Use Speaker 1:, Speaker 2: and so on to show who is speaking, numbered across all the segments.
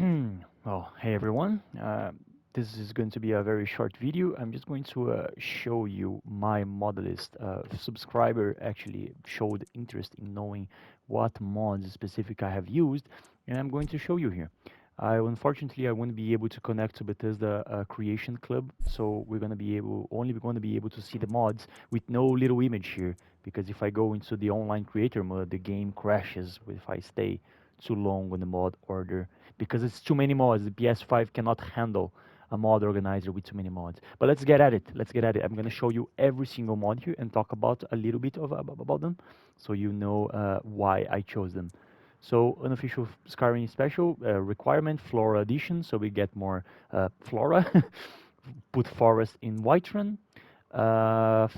Speaker 1: Well, hey everyone. This is going to be a very short video. I'm just going to show you my mod list. Subscriber actually showed interest in knowing what mods specific I have used, and I'm going to show you here. Unfortunately, I won't be able to connect to Bethesda Creation Club, so we're gonna be able only going to be able to see the mods with no little image here. Because if I go into the online creator mode, the game crashes if I stay too long on the mod order because it's too many mods. The PS5 cannot handle a mod organizer with too many mods. But let's get at it. Let's get at it. I'm going to show you every single mod here and talk about a little bit about them, so you know why I chose them. So unofficial Skyrim special requirement Flora edition. So we get more flora. Put forest in Whiterun.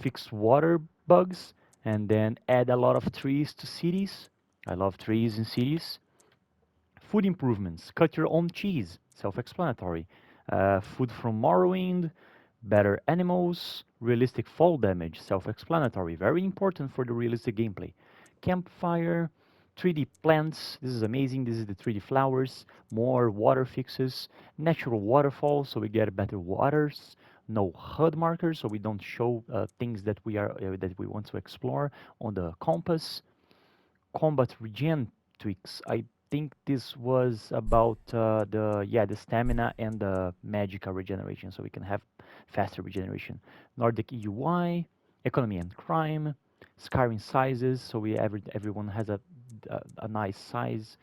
Speaker 1: Fix water bugs, and then add a lot of trees to cities. I love trees in cities. Food improvements. Cut your own cheese. Self-explanatory. Food from Morrowind. Better animals. Realistic fall damage. Self-explanatory. Very important for the realistic gameplay. Campfire. 3D plants. This is amazing. This is the 3D flowers. More water fixes. Natural waterfalls, so we get better waters. No HUD markers, so we don't show things that we want to explore on the compass. Combat regen tweaks. I think this was about the stamina and the magica regeneration, so we can have faster regeneration. Nordic UI, economy and crime, Skyrim sizes, so everyone has a nice size.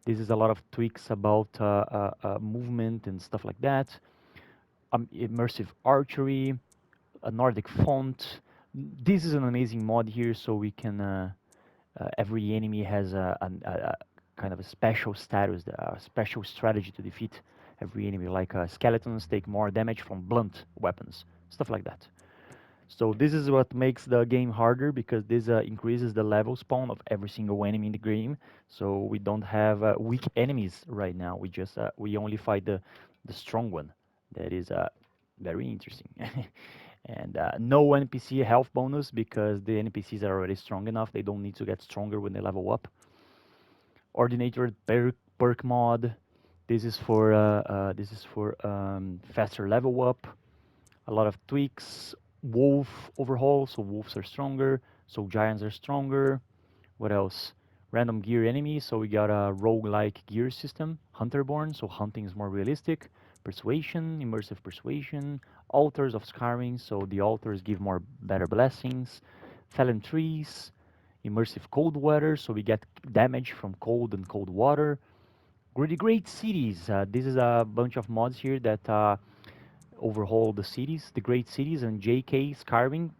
Speaker 1: This is a lot of tweaks about movement and stuff like that. Immersive archery, a Nordic font. This is an amazing mod here, so we can every enemy has a kind of a special status, a special strategy to defeat every enemy. Like skeletons take more damage from blunt weapons, stuff like that. So this is what makes the game harder because this increases the level spawn of every single enemy in the game. So we don't have weak enemies right now. We only fight the strong one. That is very interesting. And no NPC health bonus because the NPCs are already strong enough. They don't need to get stronger when they level up. Ordinator perk mod. This is for faster level up. A lot of tweaks. Wolf overhaul, so wolves are stronger, so giants are stronger. What else? Random gear enemies, so we got a rogue-like gear system. Hunterborn, so hunting is more realistic. Persuasion, immersive persuasion. Altars of Skyrim, so the altars give more better blessings. Felon trees, immersive cold weather, so we get damage from cold and cold water. Really great cities. This is a bunch of mods here that overhaul the cities, the great cities, and JK Skyrim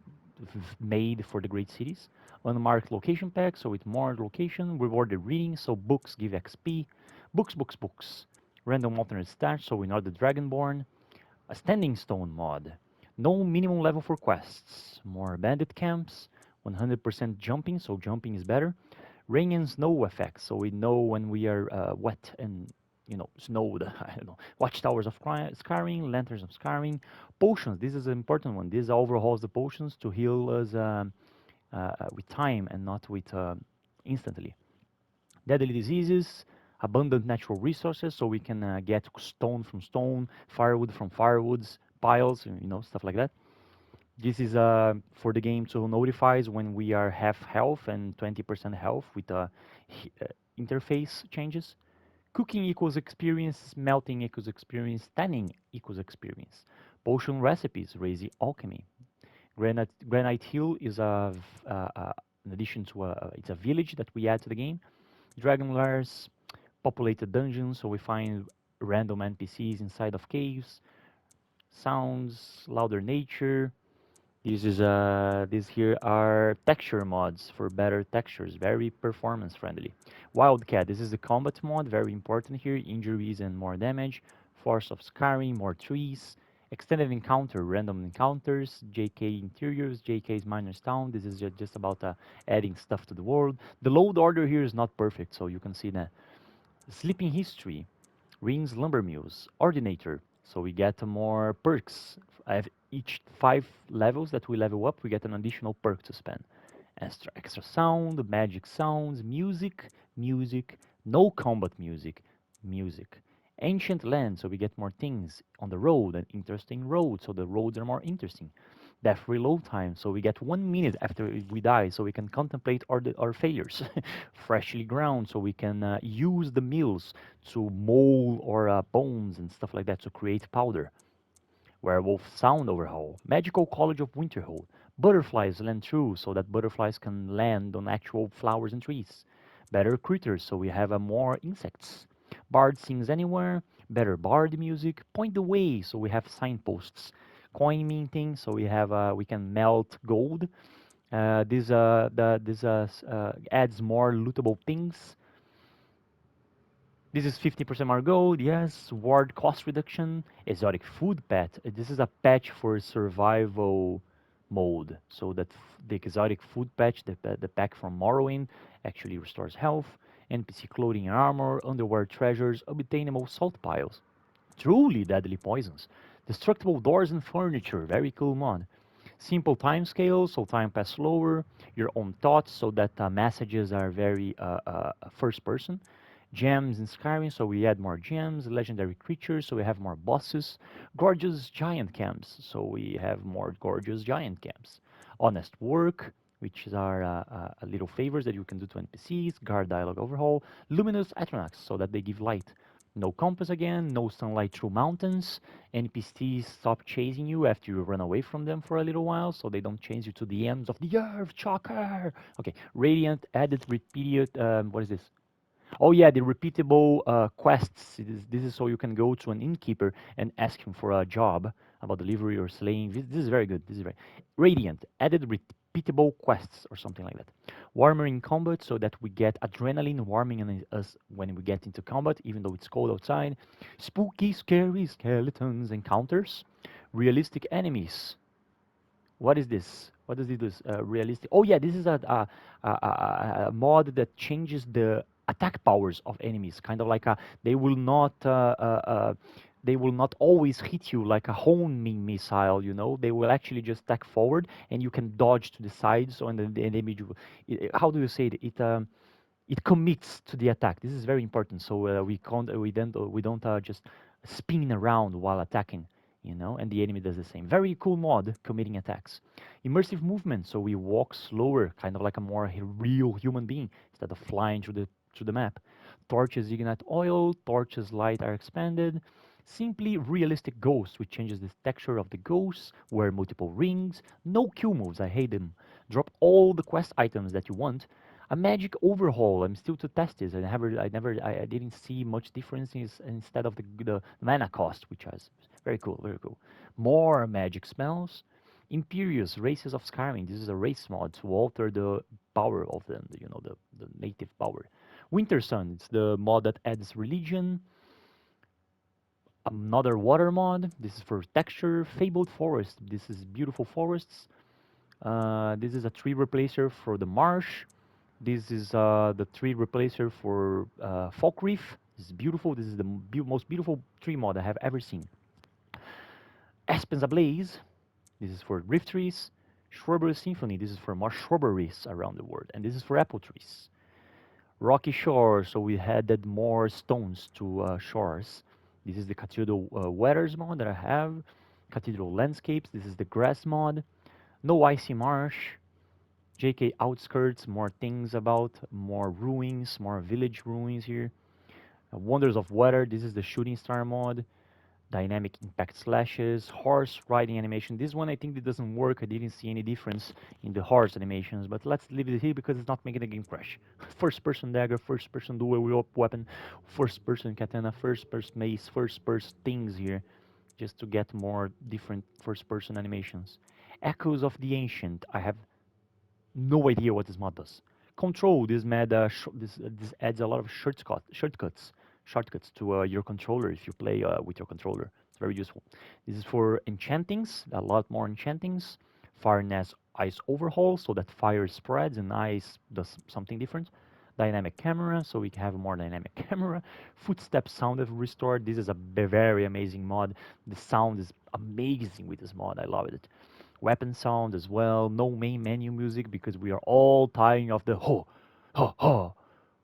Speaker 1: made for the great cities. Unmarked location pack, so with more location, rewarded reading, so books give XP. Books. Random alternate stats, so we know the Dragonborn. A standing stone mod. No minimum level for quests. More bandit camps. 100% jumping, so jumping is better. Rain and snow effects, so we know when we are wet and snowed. I don't know. Watchtowers of Skyrim, lanterns of Skyrim, potions. This is an important one. This overhauls the potions to heal us with time and not with instantly. Deadly diseases, abundant natural resources, so we can get stone from stone, firewood from firewoods, piles, stuff like that. This is for the game to notifies when we are half health and 20% health with interface changes. Cooking equals experience, smelting equals experience, tanning equals experience. Potion recipes raise the alchemy. Granite Hill is in addition to it's a village that we add to the game. Dragon lairs, populated dungeons, so we find random NPCs inside of caves. Sounds, louder nature. These here are texture mods for better textures, very performance friendly. Wildcat, this is the combat mod, very important here. Injuries and more damage. Force of Skyrim, more trees. Extended encounter, random encounters. JK interiors, JK's miner's town. This is just about adding stuff to the world. The load order here is not perfect, so you can see that. Sleeping history, Ring's lumber mills, ordinator. So we get more perks. I have each 5 levels that we level up, we get an additional perk to spend. Extra sound, magic sounds, music, no combat music, music. Ancient land, so we get more things on the road, an interesting road, so the roads are more interesting. Death reload time, so we get 1 minute after we die, so we can contemplate our failures. Freshly ground, so we can use the mills to mold our bones and stuff like that to create powder. Werewolf sound overhaul. Magical College of Winterhold. Butterflies land through so that butterflies can land on actual flowers and trees. Better critters, so we have more insects. Bard sings anywhere. Better bard music. Point the way, so we have signposts. Coin minting, so we can melt gold. This adds more lootable things. This is 50% more gold, yes. Ward cost reduction. Exotic food pet. This is a patch for survival mode. So that the exotic food patch, the pack from Morrowind, actually restores health. NPC clothing and armor, underwear treasures, obtainable salt piles. Truly deadly poisons. Destructible doors and furniture. Very cool mod. Simple time scale, so time pass slower. Your own thoughts, so that messages are very first person. Gems in Skyrim, so we add more gems. Legendary creatures, so we have more bosses. Gorgeous giant camps, so we have more gorgeous giant camps. Honest work, which are little favors that you can do to NPCs. Guard dialogue overhaul. Luminous atronachs, so that they give light. No compass again, no sunlight through mountains. NPCs stop chasing you after you run away from them for a little while, so they don't chase you to the ends of the earth, shocker! Okay, Radiant added repeated, what is this? Oh yeah, the repeatable quests. This is so you can go to an innkeeper and ask him for a job about delivery or slaying. This is very good. This is very Radiant added repeatable quests or something like that. Warmer in combat, so that we get adrenaline warming in us when we get into combat, even though it's cold outside. Spooky, scary skeletons encounters. Realistic enemies. What is this? What does it do? Realistic. Oh yeah, this is a mod that changes the attack powers of enemies. Kind of like they will not they will not always hit you like a homing missile. They will actually just attack forward, and you can dodge to the sides. So and the enemy, how do you say it? It commits to the attack. This is very important. So we don't just spin around while attacking, and the enemy does the same. Very cool mod, committing attacks. Immersive movement, so we walk slower, kind of like a more real human being instead of flying through the map. Torches ignite oil, torches light are expanded. Simply realistic ghosts, which changes the texture of the ghosts, wear multiple rings, no Q moves, I hate them. Drop all the quest items that you want, a magic overhaul. I'm still to test this. I didn't see much differences instead of the mana cost, which was very cool, very cool. More magic spells. Imperious races of Skyrim. This is a race mod to alter the power of them. The native power. Winter Sun. It's the mod that adds religion. Another water mod. This is for texture. Fabled Forest. This is beautiful forests. This is a tree replacer for the marsh. This is the tree replacer for Folk Reef. This is beautiful. This is the most beautiful tree mod I have ever seen. Aspens Ablaze. This is for rift trees. Shrubbery Symphony. This is for more shrubberies around the world. And this is for apple trees. Rocky Shore. So we added more stones to shores. This is the Cathedral Weathers mod that I have. Cathedral Landscapes. This is the grass mod. No Icy Marsh. JK outskirts, more things about, more ruins, more village ruins here. Wonders of Weather, this is the shooting star mod. Dynamic impact slashes, horse riding animation. This one I think it doesn't work. I didn't see any difference in the horse animations, but let's leave it here because it's not making the game crash. First person dagger, first person dual weapon, first person katana, first person mace, first person things here, just to get more different first person animations. Echoes of the Ancient. I have no idea what this mod does. Control, this adds a lot of shortcuts to your controller if you play with your controller. It's very useful. This is for enchantings, a lot more enchantings. Fireness ice overhaul, so that fire spreads and ice does something different. Dynamic camera, so we can have a more dynamic camera. Footstep sound restored. This is a very amazing mod. The sound is amazing with this mod. I love it. Weapon sound as well. No main menu music because we are all tired of the ho, ho, ho,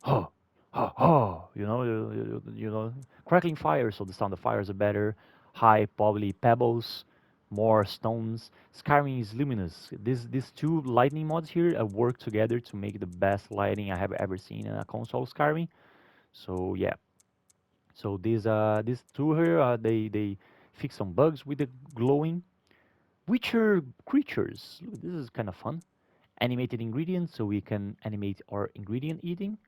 Speaker 1: ho, ha ha, crackling fire, so the sound of fires are better. High, probably pebbles, more stones. Skyrim is luminous. These two lightning mods here work together to make the best lighting I have ever seen in a console Skyrim. So yeah, so these two here they fix some bugs with the glowing Witcher creatures. Look, this is kind of fun. Animated ingredients, so we can animate our ingredient eating.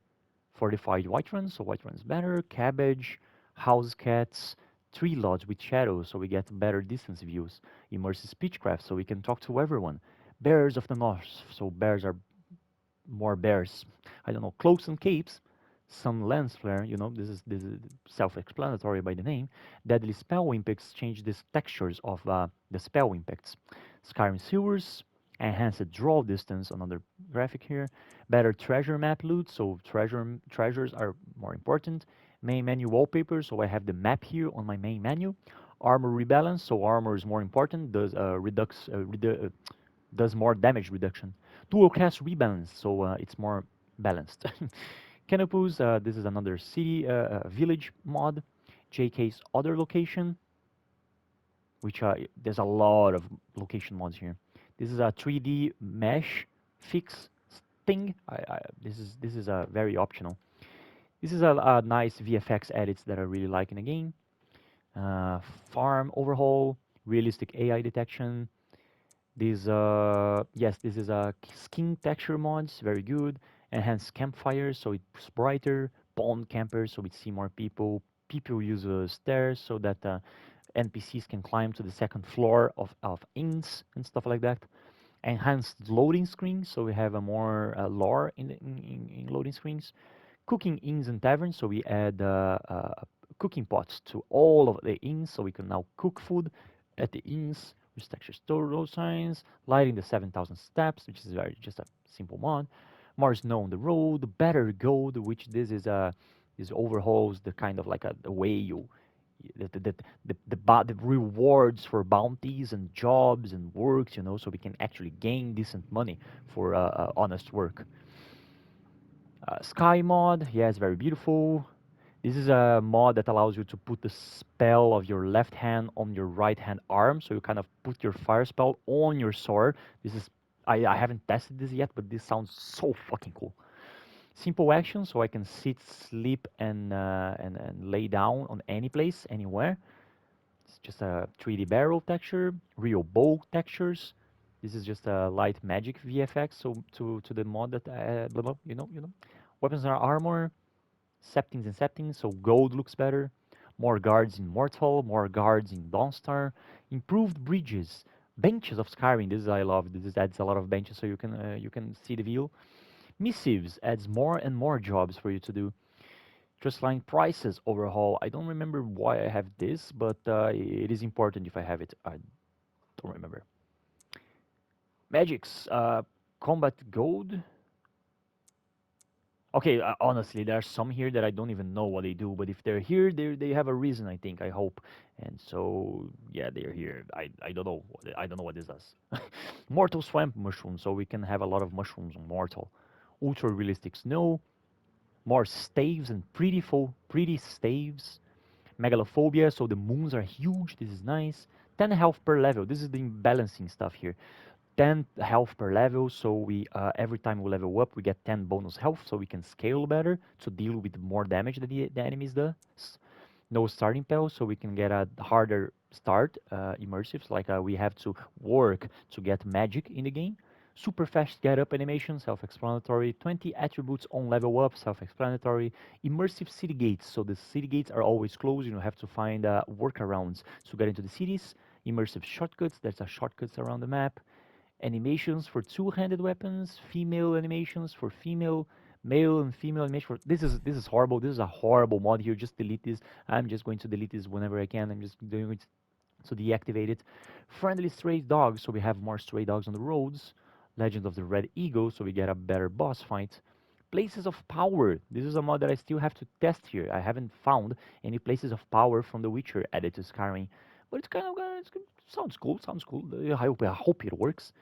Speaker 1: Fortified white runs, so white runs better. Cabbage, house cats, tree lodge with shadows, so we get better distance views. Immersive speechcraft, so we can talk to everyone. Bears of the north, so bears are more bears. I don't know, cloaks and capes, some lens flare. This is self-explanatory by the name. Deadly spell impacts change these textures of the spell impacts. Skyrim sewers, enhanced draw distance. Another graphic here. Better treasure map loot, so treasures are more important. Main menu wallpaper, so I have the map here on my main menu. Armor rebalance, so armor is more important. Does more damage reduction. Dual cast rebalance, so it's more balanced. Canopus, this is another city village mod. JK's other location, which there's a lot of location mods here. This is a 3D mesh fix thing. This is very optional. This is a nice VFX edits that I really like in the game. Uh, Farm overhaul, realistic AI detection, this is a skin texture mods, very good. Enhanced campfires, so it's brighter. Pond campers, so we see more people. People use stairs so that NPCs can climb to the second floor of inns and stuff like that. Enhanced loading screens, so we have a more lore in loading screens. Cooking inns and taverns, so we add cooking pots to all of the inns, so we can now cook food at the inns with texture store road signs, lighting the 7,000 steps, which is very just a simple mod. More snow on the road, better gold, which this overhauls the kind of like the way you the rewards for bounties and jobs and works, so we can actually gain decent money for honest work. Sky mod, yeah, it's very beautiful. This is a mod that allows you to put the spell of your left hand on your right hand arm, so you kind of put your fire spell on your sword. This is I haven't tested this yet, but this sounds so fucking cool. Simple action, so I can sit, sleep, and lay down on any place, anywhere. It's just a 3D barrel texture, real bow textures. This is just a light magic VFX, so to the mod that blah, blah, Weapons are armor, Septings and Septings, so gold looks better. More guards in Mortal, more guards in Dawnstar. Improved bridges, benches of Skyrim. This I love. This adds a lot of benches so you can see the view. Missives adds more and more jobs for you to do. Trust line prices overhaul. I don't remember why I have this, but it is important if I have it. I don't remember. Magics, combat gold. Okay, honestly, there are some here that I don't even know what they do, but if they're here, they have a reason, I think, I hope. And so, yeah, they're here. I don't know. I don't know what this does. Mortal swamp mushroom, so we can have a lot of mushrooms on Mortal. Ultra realistic snow, more staves and pretty staves. Megalophobia, so the moons are huge. This is nice. 10 health per level. This is the balancing stuff here. 10 health per level, so we every time we level up we get 10 bonus health, so we can scale better to deal with more damage that the enemies does. No starting spell, so we can get a harder start. Immersives, like we have to work to get magic in the game. Super fast get up animation, self-explanatory. 20 attributes on level up, self-explanatory. Immersive city gates, so the city gates are always closed. You have to find workarounds to get into the cities. Immersive shortcuts, there's a shortcuts around the map. Animations for two-handed weapons, female animations for female, male and female animation for this is horrible. This is a horrible mod here. Just delete this. I'm just going to delete this whenever I can. I'm just doing it to deactivate it. Friendly stray dogs, so we have more stray dogs on the roads. Legend of the Red Eagle, so we get a better boss fight. Places of power. This is a mod that I still have to test here. I haven't found any places of power from The Witcher added to Skyrim, but it's kind of sounds cool. Sounds cool. I hope it works.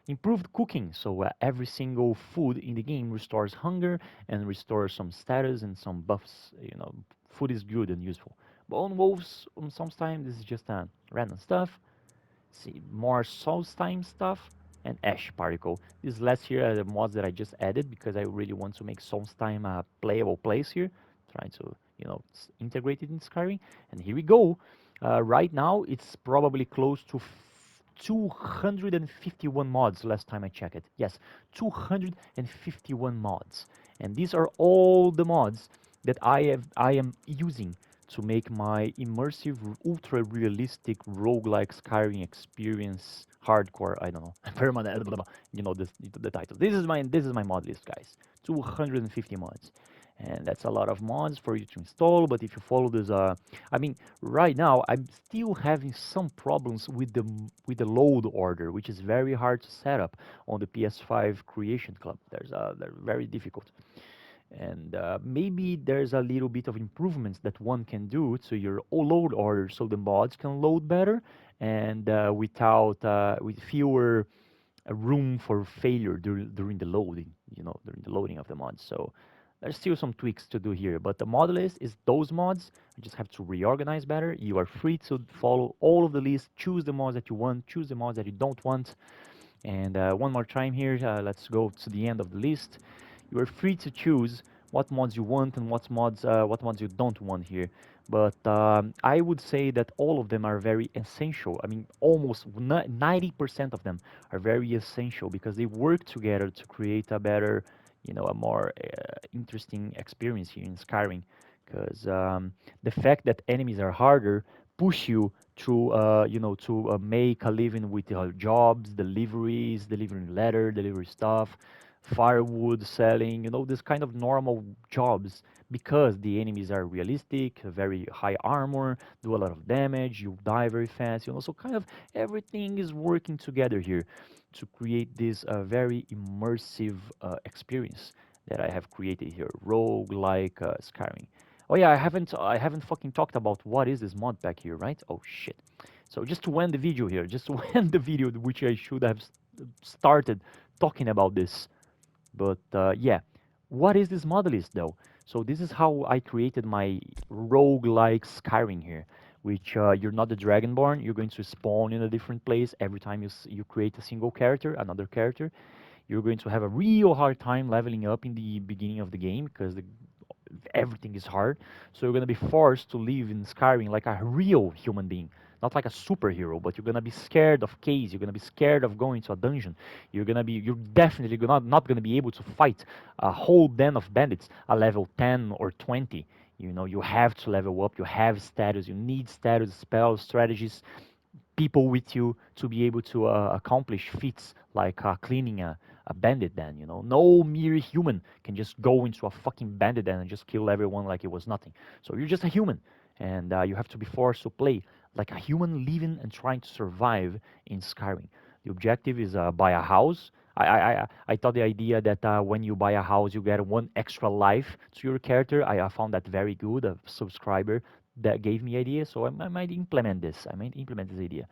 Speaker 1: Improved cooking, so every single food in the game restores hunger and restores some status and some buffs. Food is good and useful. Bone wolves, sometimes this is just random stuff. See, more souls time stuff and ash particle. This last here are the mods that I just added because I really want to make souls time a playable place here. Trying to integrate it in Skyrim. And here we go. Right now it's probably close to 251 mods last time I checked it. Yes, 251 mods. And these are all the mods that I am using to make my immersive, ultra realistic roguelike Skyrim experience hardcore. I don't know, permanent. Blah, blah, blah, the title. This is my mod list, guys. 250 mods, and that's a lot of mods for you to install. But if you follow this, I mean, right now I'm still having some problems with the load order, which is very hard to set up on the PS5 Creation Club. They're very difficult, and maybe there's a little bit of improvements that one can do to your load order so the mods can load better and with fewer room for failure during the loading, during the loading of the mods. So there's still some tweaks to do here, but the mod list is those mods. You just have to reorganize better. You are free to follow all of the list, choose the mods that you want, choose the mods that you don't want. And one more time here, let's go to the end of the list. You are free to choose what mods you want and what mods you don't want here. But I would say that all of them are very essential. I mean, almost 90% of them are very essential because they work together to create a better, a more interesting experience here in Skyrim. Because the fact that enemies are harder push you to make a living with jobs, deliveries, delivering letter, delivery stuff, firewood selling, this kind of normal jobs because the enemies are realistic, very high armor, do a lot of damage, you die very fast, so kind of everything is working together here to create this very immersive experience that I have created here, rogue-like Skyrim. Oh yeah, I haven't fucking talked about what is this mod pack here, right? Oh shit. So just to end the video here, just to end the video, which I should have started talking about this. But yeah, what is this mod list though? So this is how I created my rogue-like Skyrim here, which you're not the Dragonborn. You're going to spawn in a different place every time you create a single character, another character. You're going to have a real hard time leveling up in the beginning of the game because everything is hard. So you're gonna be forced to live in Skyrim like a real human being, not like a superhero. But you're gonna be scared of caves. You're gonna be scared of going to a dungeon. You're definitely not gonna be able to fight a whole den of bandits a level 10 or 20. You have to level up. You have status. You need status, spells, strategies, people with you to be able to accomplish feats like cleaning a bandit den. No mere human can just go into a fucking bandit den and just kill everyone like it was nothing. So you're just a human, and you have to be forced to play like a human living and trying to survive in Skyrim. The objective is buy a house. I thought the idea that when you buy a house, you get one extra life to your character. I found that very good. A subscriber that gave me idea, so I might implement this. I might implement this idea.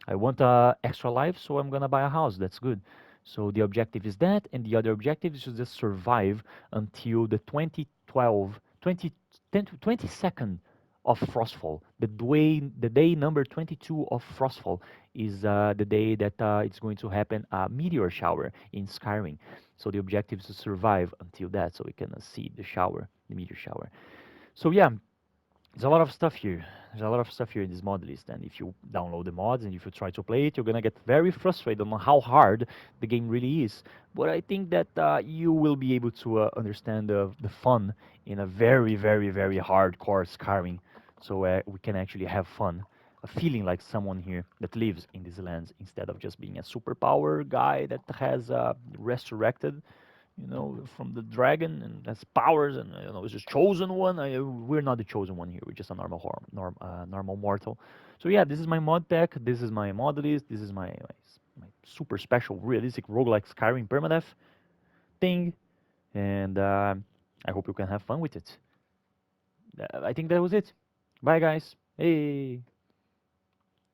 Speaker 1: I want extra life, so I'm gonna buy a house. That's good. So the objective is that, and the other objective is to just survive until the 2012, 20, 10 to 22nd of Frostfall. The day number 22 of Frostfall is the day that it's going to happen a meteor shower in Skyrim. So the objective is to survive until that, so we can see the meteor shower. So yeah, there's a lot of stuff here. There's a lot of stuff here in this mod list, and if you download the mods and if you try to play it, you're gonna get very frustrated on how hard the game really is. But I think that you will be able to understand the fun in a very, very, very hardcore Skyrim, so we can actually have fun, feeling like someone here that lives in these lands instead of just being a superpower guy that has resurrected from the dragon and has powers and is a chosen one. We're not the chosen one here. We're just a normal mortal. So yeah, this is my mod pack. This is my mod list. This is my super special realistic roguelike Skyrim permadeath thing, and I hope you can have fun with it. I think that was it. Bye guys. Hey.